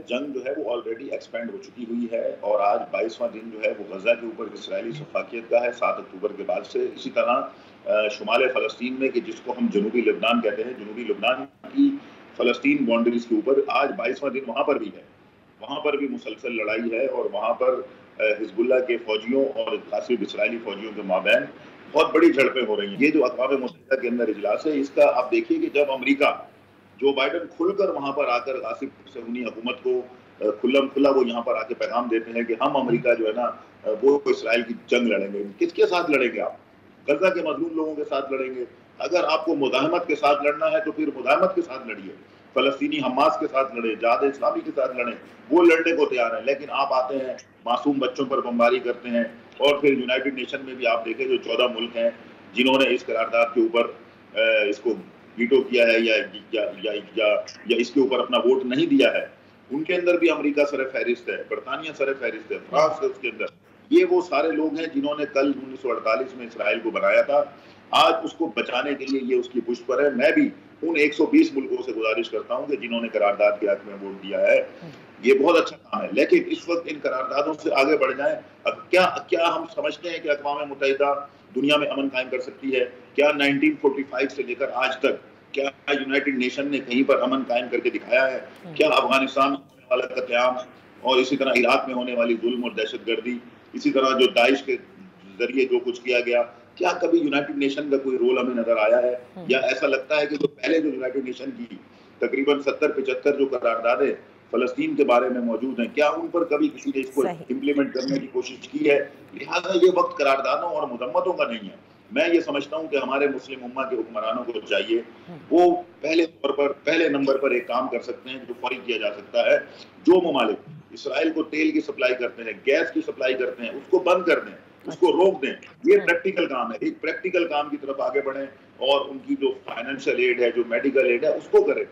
जंग जो है वो ऑलरेडी एक्सपेंड हो चुकी हुई है और आज 22वां दिन जो है वो गजा के ऊपर इसराइली सफाकियत का है 7 अक्टूबर के बाद से। इसी तरह शुमाल फ़लस्तीन में, कि जिसको हम जनूबी लेबनान कहते हैं, जनूबी लेबनान की फ़लस्तीन बाउंड्रीज के ऊपर आज 22वां दिन वहां पर भी है। वहां पर भी मुसलसल लड़ाई है और वहां पर हिजबुल्लाह के फौजियों और खासिर इसराइली फौजियों के माबैन बहुत बड़ी झड़पें हो रही हैं। ये जो अक़वाम मुत्तहिदा के अंदर इजलास है, इसका आप देखिए कि जब अमेरिका, जो बाइडन खुलकर वहां पर आकर गासिब सहूनी हुकूमत को खुल्लम खुल्ला वो यहाँ पर आके पैगाम देते हैं कि हम अमेरिका जो है ना वो इसराइल की जंग लड़ेंगे। किसके साथ लड़ेंगे आप? गजा के मजलूम लोगों के साथ लड़ेंगे। अगर आपको मुदाहमत के साथ लड़ना है तो फिर मुदाहमत के साथ लड़िए, फलस्तीनी हमास के साथ लड़े, जहाद इस्लामी के साथ लड़े, वो लड़ने को तैयार है। लेकिन आप आते हैं मासूम बच्चों पर बमबारी करते हैं और फिर यूनाइटेड नेशन में भी आप देखें जो 14 मुल्क हैं जिन्होंने इस करारदाद के ऊपर इसको वीटो किया है या इसके ऊपर अपना वोट नहीं दिया है, उनके अंदर भी अमेरिका सरफहरिस्त है, बरतानिया सरफहरिस्त है, फ्रांस है उसके अंदर। ये वो सारे लोग हैं जिन्होंने कल 1948 में इसराइल को बनाया था। आज उसको बचाने के लिए ये उसकी पुष्ट पर है। मैं भी उन 120 मुल्कों से गुजारिश करता हूं कि जिन्होंने करारदाद के हक में वोट दिया है, ये बहुत अच्छा काम है। लेकिन इस वक्त इन करारदादों से आगे बढ़ जाएं। अब क्या हम समझते हैं कि अक़वाम मुत्तहिदा दुनिया में अमन कायम कर सकती है? क्या 1945 से लेकर आज तक क्या यूनाइटेड नेशन ने कहीं पर अमन कायम करके दिखाया है? क्या अफगानिस्तान में होने वाला कत्लेआम और इसी तरह इराक में होने वाली जुल्म और दहशतगर्दी, इसी तरह जो दाइश के जरिए जो कुछ किया गया, क्या कभी यूनाइटेड नेशन का कोई रोल हमें नजर आया है? या ऐसा लगता है कि जो पहले जो यूनाइटेड नेशन की तकरीबन 70-75 जो करारदादें फलस्तीन के बारे में मौजूद हैं, क्या उन पर कभी किसी ने इसको इम्प्लीमेंट करने की कोशिश की है? लिहाजा ये वक्त करारदादों और मुजम्मतों का नहीं है। मैं ये समझता हूं कि हमारे मुस्लिम उम्मा के हुक्मरानों को चाहिए वो पहले नंबर पर एक काम कर सकते हैं जो फौरी किया जा सकता है। जो ममालिक इसराइल को तेल की सप्लाई करते हैं, गैस की सप्लाई करते हैं, उसको बंद कर दें, उसको रोक दें। ये प्रैक्टिकल काम है। एक प्रैक्टिकल काम की तरफ आगे बढ़ें और उनकी जो फाइनेंशियल एड है, जो मेडिकल एड है, उसको करें।